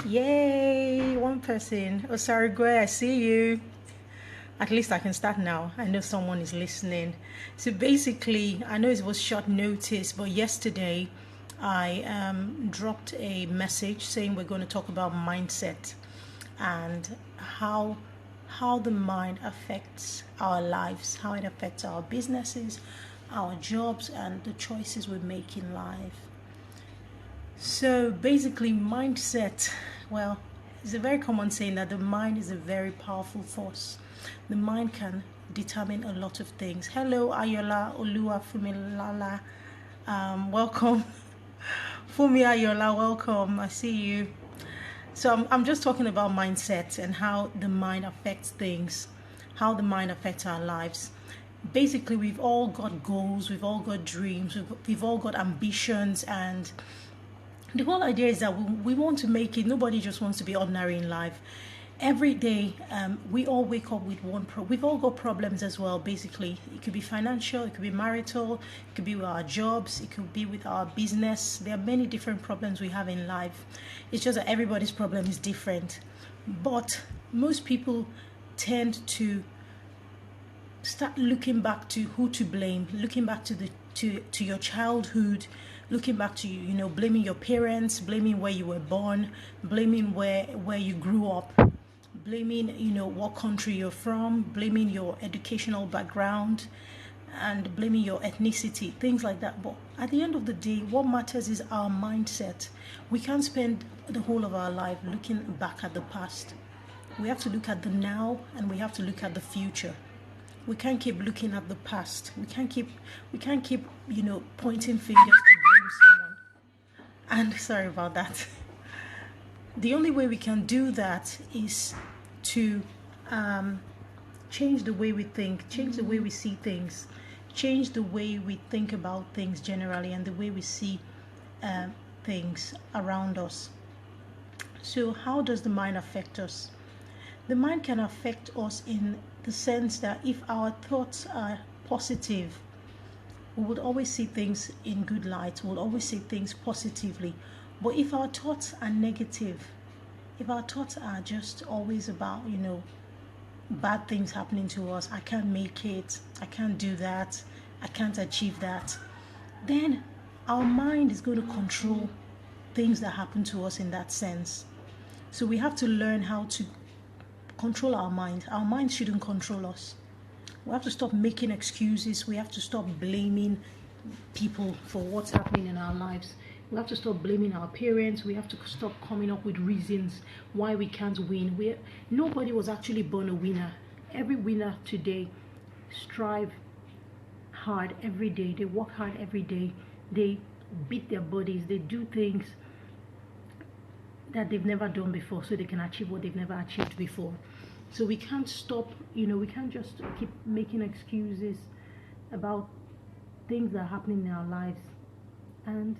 Yay, one person. Oh, sorry, Gwe, I see you. At least I can start now. I know someone is listening. So basically, I know it was short notice, but yesterday I dropped a message saying we're going to talk about mindset and how the mind affects our lives, how it affects our businesses, our jobs, and the choices we make in life. So basically, mindset, well, it's a very common saying that the mind is a very powerful force. The mind can determine a lot of things. Hello, Ayola Olua Fumilala. Welcome. Fumi Ayola, welcome. I see you. So I'm just talking about mindset and how the mind affects things, how the mind affects our lives. Basically, we've all got goals, we've all got dreams, we've all got ambitions, and the whole idea is that we want to make it. Nobody just wants to be ordinary in life. Every day, we all wake up with we've all got problems as well. Basically, it could be financial, it could be marital, it could be with our jobs, it could be with our business. There are many different problems we have in life. It's just that everybody's problem is different. But most people tend to start looking back to who to blame, looking back to your childhood, looking back to blaming your parents, blaming where you were born, blaming where you grew up, blaming what country you're from, blaming your educational background, and blaming your ethnicity, things like that. But at the end of the day, what matters is our mindset. We can't spend the whole of our life looking back at the past. We have to look at the now, and we have to look at the future. We can't keep looking at the past. We can't keep pointing fingers to blame someone. And sorry about that. The only way we can do that is to change the way we think, change the way we see things, change the way we think about things generally, and the way we see things around us. So how does the mind affect us? The mind can affect us in the sense that if our thoughts are positive, we would always see things in good light, we'll always see things positively. But if our thoughts are negative, if our thoughts are just always about, bad things happening to us, I can't make it, I can't do that, I can't achieve that, then our mind is going to control things that happen to us in that sense. So we have to learn how to control our mind. Our mind shouldn't control us. We have to stop making excuses. We have to stop blaming people for what's happening in our lives. We have to stop blaming our parents. We have to stop coming up with reasons why we can't win. Nobody was actually born a winner. Every winner today strive hard every day. They work hard every day. They beat their bodies. They do things that they've never done before so they can achieve what they've never achieved before. So we can't stop, we can't just keep making excuses about things that are happening in our lives. And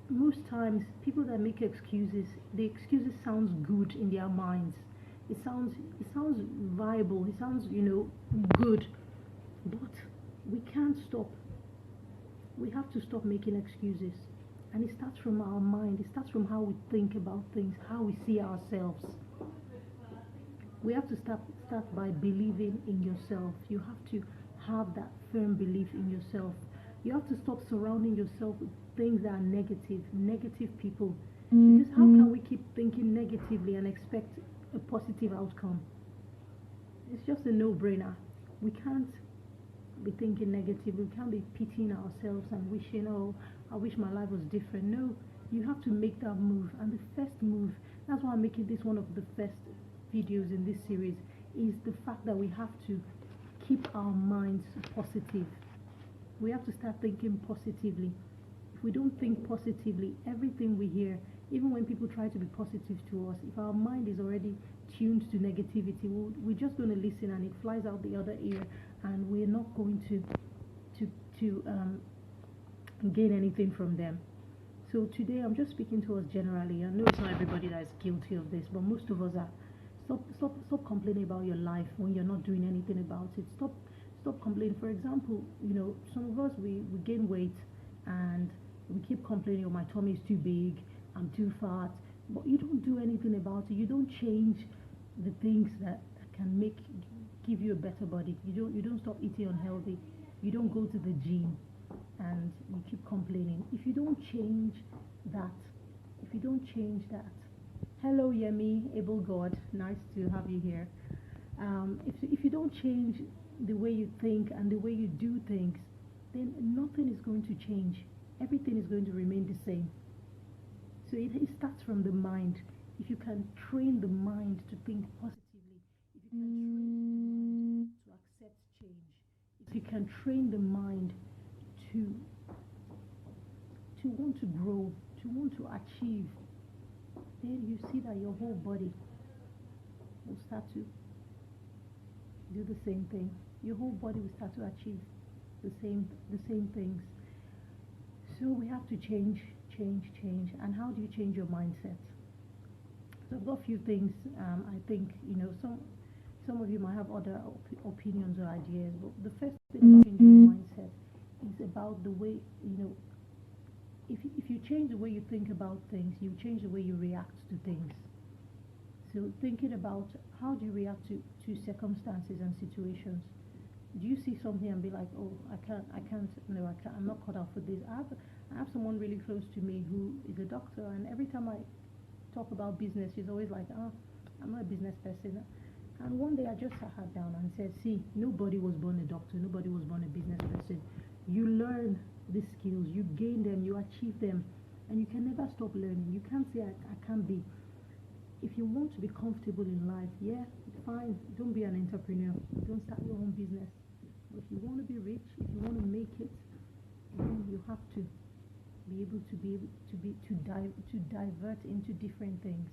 most times, people that make excuses, the excuses sounds good in their minds. It sounds viable. It sounds, good. But we can't stop. We have to stop making excuses. And it starts from our mind. It starts from how we think about things, how we see ourselves. We have to start by believing in yourself. You have to have that firm belief in yourself. You have to stop surrounding yourself with things that are negative people. Because how can we keep thinking negatively and expect a positive outcome? It's just a no-brainer. We can't be thinking negative. We can't be pitying ourselves and wishing, oh, I wish my life was different. No, you have to make that move. And the first move, that's why I'm making this one of the first videos in this series, is the fact that we have to keep our minds positive. We have to start thinking positively. If we don't think positively, everything we hear, even when people try to be positive to us, if our mind is already tuned to negativity, we're just going to listen and it flies out the other ear, and we're not going to gain anything from them. So today I'm just speaking to us generally. I know it's not everybody that is guilty of this, but most of us are. Stop complaining about your life when you're not doing anything about it. Stop complaining. For example, some of us we gain weight and we keep complaining, oh, my tummy is too big, I'm too fat, but you don't do anything about it. You don't change the things that can give you a better body. You don't stop eating unhealthy. You don't go to the gym and you keep complaining. If you don't change that, hello Yemi, able God, nice to have you here. If you don't change the way you think and the way you do things, then nothing is going to change. Everything is going to remain the same. So it starts from the mind. If you can train the mind to think positively, if you can train the mind to accept change, if you can train the mind to want to grow, to want to achieve, then you see that your whole body will start to do the same thing. Your whole body will start to achieve the same things. So we have to change. And how do you change your mindset? So I've got a few things. I think some of you might have other opinions or ideas, but the first thing about changing your mindset is about the way if you change the way you think about things, you change the way you react to things. So thinking about how do you react to circumstances and situations. Do you see something and be like, oh, I'm not cut out for this. I have someone really close to me who is a doctor, and every time I talk about business, she's always like, oh, I'm not a business person. And one day I just sat her down and said, see, nobody was born a doctor, nobody was born a business person. You learn these skills, you gain them, you achieve them, and you can never stop learning. You can't say, I can't be. If you want to be comfortable in life, yeah, fine, don't be an entrepreneur, don't start your own business. But if you want to be rich, if you want to make it, then you have to be able to divert into different things.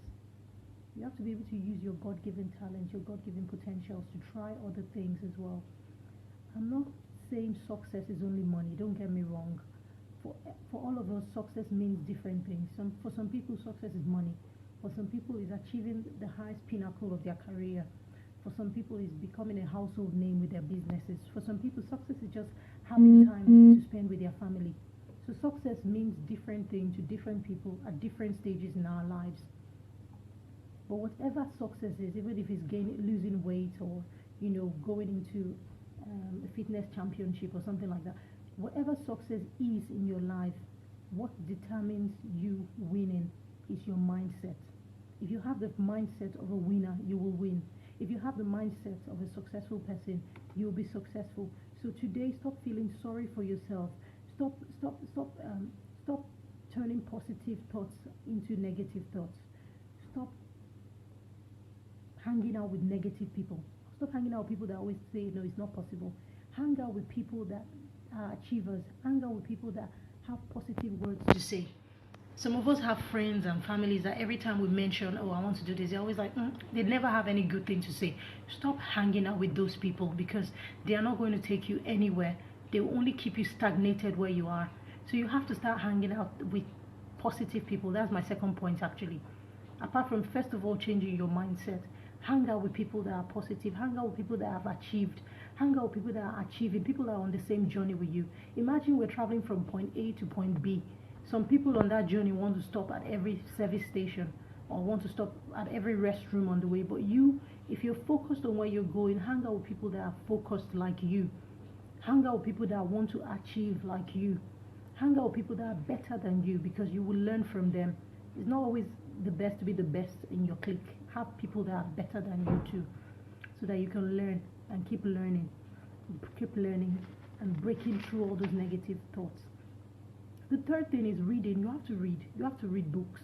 You have to be able to use your God-given talents, your God-given potentials to try other things as well. I'm not saying success is only money, don't get me wrong. For all of us, success means different things. For some people, success is money. For some people, it's achieving the highest pinnacle of their career. For some people, it's becoming a household name with their businesses. For some people, success is just having time to spend with their family. So success means different things to different people at different stages in our lives. But whatever success is, even if it's losing weight or going into a fitness championship or something like that, whatever success is in your life, what determines you winning is your mindset. If you have the mindset of a winner, you will win. If you have the mindset of a successful person, you will be successful. So today, stop feeling sorry for yourself. Stop turning positive thoughts into negative thoughts. Stop hanging out with negative people. Stop hanging out with people that always say, no, it's not possible. Hang out with people that are achievers. Hang out with people that have positive words to say. Some of us have friends and families that every time we mention, oh, I want to do this, they're always like, they never have any good thing to say. Stop hanging out with those people because they are not going to take you anywhere. They will only keep you stagnated where you are. So you have to start hanging out with positive people. That's my second point, actually. Apart from, first of all, changing your mindset, hang out with people that are positive. Hang out with people that have achieved. Hang out with people that are achieving, people that are on the same journey with you. Imagine we're traveling from point A to point B. Some people on that journey want to stop at every service station or want to stop at every restroom on the way. But you, if you're focused on where you're going, hang out with people that are focused like you. Hang out with people that want to achieve like you. Hang out with people that are better than you because you will learn from them. It's not always the best to be the best in your clique. Have people that are better than you too, so that you can learn and keep learning and breaking through all those negative thoughts. The third thing is reading. You have to read. You have to read books.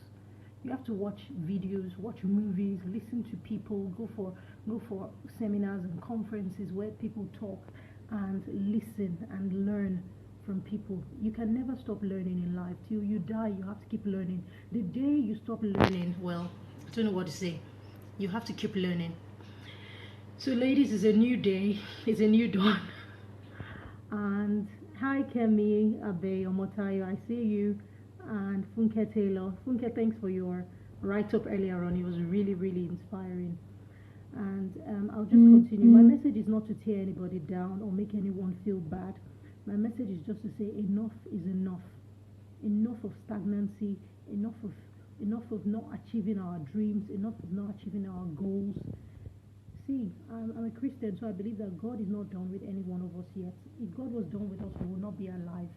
You have to watch videos, watch movies, listen to people, go for seminars and conferences where people talk and listen and learn from people. You can never stop learning in life. Till you die, you have to keep learning. The day you stop learning, well, I don't know what to say. You have to keep learning. So ladies, it's a new day. It's a new dawn. And hi Kemi, Abe, Omotayo, I see you. And Funke Taylor. Funke, thanks for your write-up earlier on. It was really, really inspiring. And I'll just continue. My message is not to tear anybody down or make anyone feel bad. My message is just to say enough is enough. Enough of stagnancy, enough of enough of not achieving our dreams, enough of not achieving our goals. See, I'm a Christian, so I believe that God is not done with any one of us yet. If God was done with us, we would not be alive.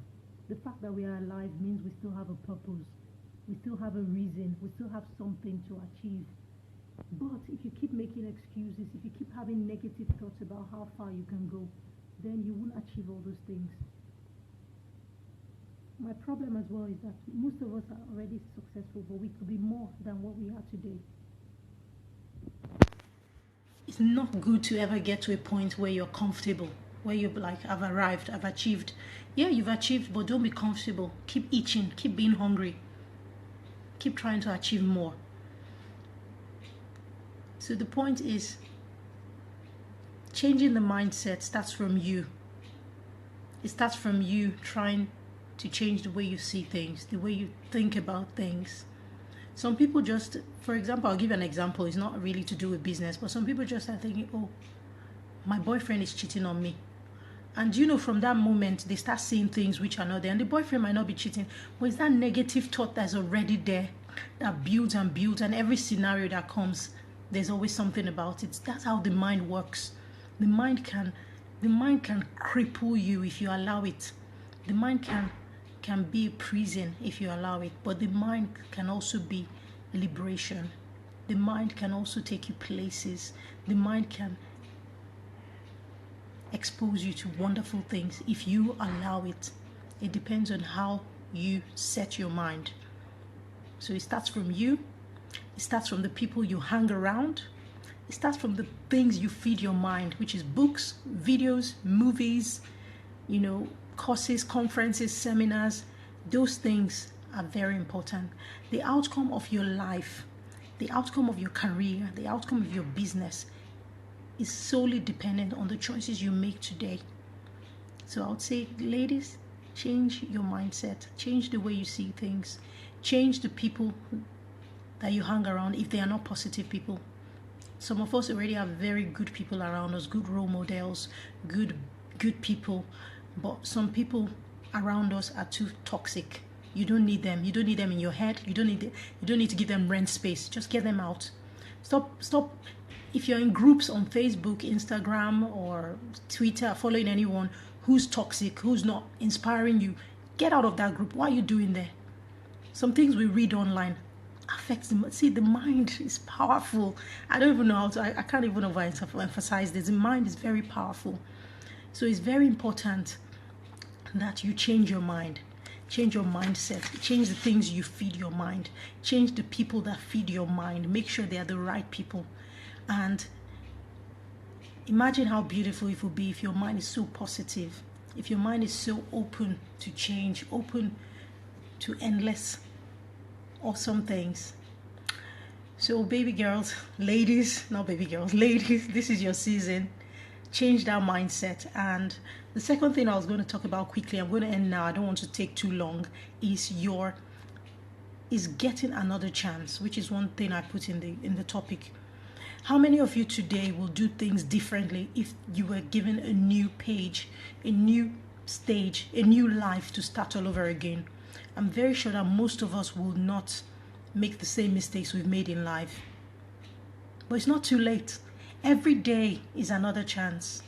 The fact that we are alive means we still have a purpose. We still have a reason. We still have something to achieve. But if you keep making excuses, if you keep having negative thoughts about how far you can go, then you won't achieve all those things. My problem as well is that most of us are already successful, but we could be more than what we are today. It's not good to ever get to a point where you're comfortable, where you're like, I've arrived, I've achieved. Yeah, you've achieved, but don't be comfortable. Keep itching, keep being hungry, keep trying to achieve more. So the point is, changing the mindset starts from you. It starts from you trying to change the way you see things, the way you think about things. Some people just, for example, I'll give you an example. It's not really to do with business, but some people just are thinking, oh, my boyfriend is cheating on me. And you know, from that moment, they start seeing things which are not there. And the boyfriend might not be cheating, but it's that negative thought that's already there that builds and builds. And every scenario that comes, there's always something about it. That's how the mind works. The mind can cripple you if you allow it. The mind can be a prison if you allow it, but the mind can also be liberation. The mind can also take you places. The mind can expose you to wonderful things if you allow it. It depends on how you set your mind. So it starts from you. It starts from the people you hang around. It starts from the things you feed your mind, which is books, videos, movies, courses, conferences, seminars. Those things are very important. The outcome of your life, the outcome of your career, the outcome of your business is solely dependent on the choices you make today. So I would say, ladies, change your mindset, change the way you see things, change the people that you hang around if they are not positive people. Some of us already have very good people around us, good role models, good people. But some people around us are too toxic. You don't need them. You don't need them in your head. You don't need to give them rent space. Just get them out. Stop. If you're in groups on Facebook, Instagram, or Twitter, following anyone who's toxic, who's not inspiring you, get out of that group. What are you doing there? Some things we read online affects them. See, the mind is powerful. I don't even know how to. I can't even overemphasize this. The mind is very powerful. So it's very important that you change your mind, change your mindset, change the things you feed your mind, change the people that feed your mind. Make sure they are the right people. And imagine how beautiful it would be if your mind is so positive, if your mind is so open to change, open to endless awesome things. So baby girls, ladies, not baby girls, ladies, this is your season. Change that mindset. And the second thing I was going to talk about quickly, I'm going to end now, I don't want to take too long, is getting another chance, which is one thing I put in the topic. How many of you today will do things differently if you were given a new page, a new stage, a new life to start all over again? I'm very sure that most of us will not make the same mistakes we've made in life. But it's not too late. Every day is another chance.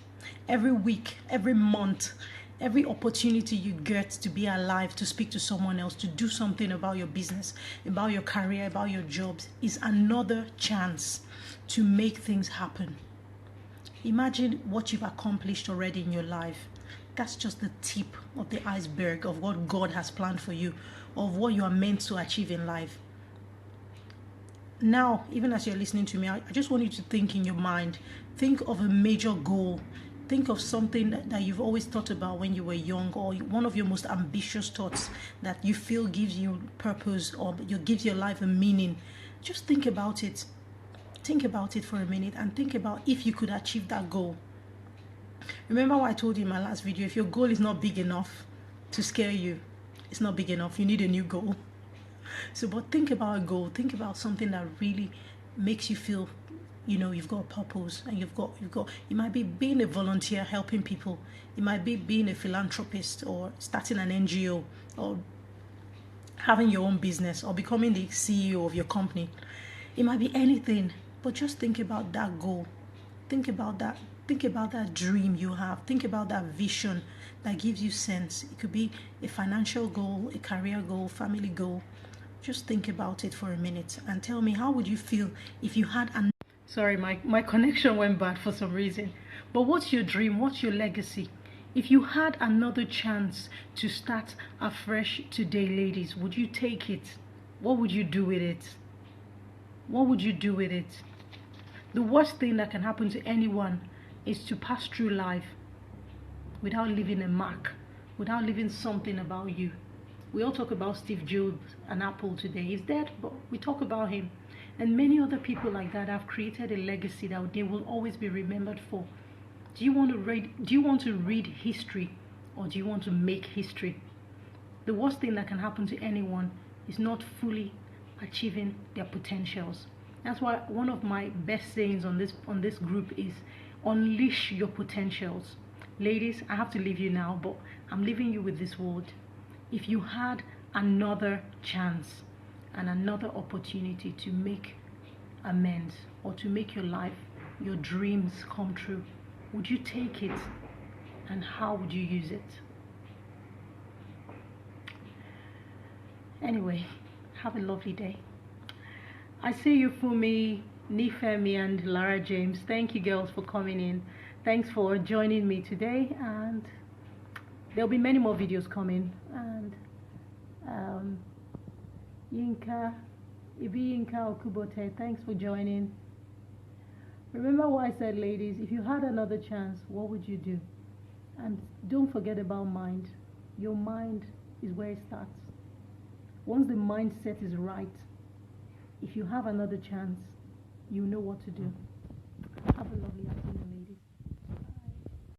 Every week, every month, every opportunity you get to be alive, to speak to someone else, to do something about your business, about your career, about your jobs, is another chance to make things happen. Imagine what you've accomplished already in your life. That's just the tip of the iceberg of what God has planned for you, of what you are meant to achieve in life. Now, even as you're listening to me, I just want you to think in your mind. Think of a major goal. Think of something that you've always thought about when you were young, or one of your most ambitious thoughts that you feel gives you purpose or gives your life a meaning. Just think about it. Think about it for a minute and think about if you could achieve that goal. Remember what I told you in my last video, if your goal is not big enough to scare you, it's not big enough. You need a new goal. So, but think about a goal. Think about something that really makes you feel, you've got a purpose, and you've got. It might be being a volunteer, helping people. It might be being a philanthropist or starting an NGO, or having your own business or becoming the CEO of your company. It might be anything, but just think about that goal. Think about that. Think about that dream you have. Think about that vision that gives you sense. It could be a financial goal, a career goal, family goal. Just think about it for a minute and tell me, how would you feel if you had an... Sorry, my connection went bad for some reason. But what's your dream? What's your legacy? If you had another chance to start afresh today, ladies, would you take it? What would you do with it? What would you do with it? The worst thing that can happen to anyone is to pass through life without leaving a mark, without leaving something about you. We all talk about Steve Jobs and Apple today. He's dead, but we talk about him. And many other people like that have created a legacy that they will always be remembered for. Do you want to read history, or do you want to make history? The worst thing that can happen to anyone is not fully achieving their potentials. That's why one of my best sayings on this group is unleash your potentials. Ladies, I have to leave you now, but I'm leaving you with this word. If you had another chance and another opportunity to make amends or to make your life, your dreams come true, would you take it, and how would you use it? Anyway, have a lovely day. I see you, Fumi, Nifemi, and Lara James. Thank you, girls, for coming in. Thanks for joining me today, and there'll be many more videos coming. And Yinka Okubote, thanks for joining. Remember what I said, ladies. If you had another chance, what would you do? And don't forget about mind. Your mind is where it starts. Once the mindset is right, if you have another chance, you know what to do.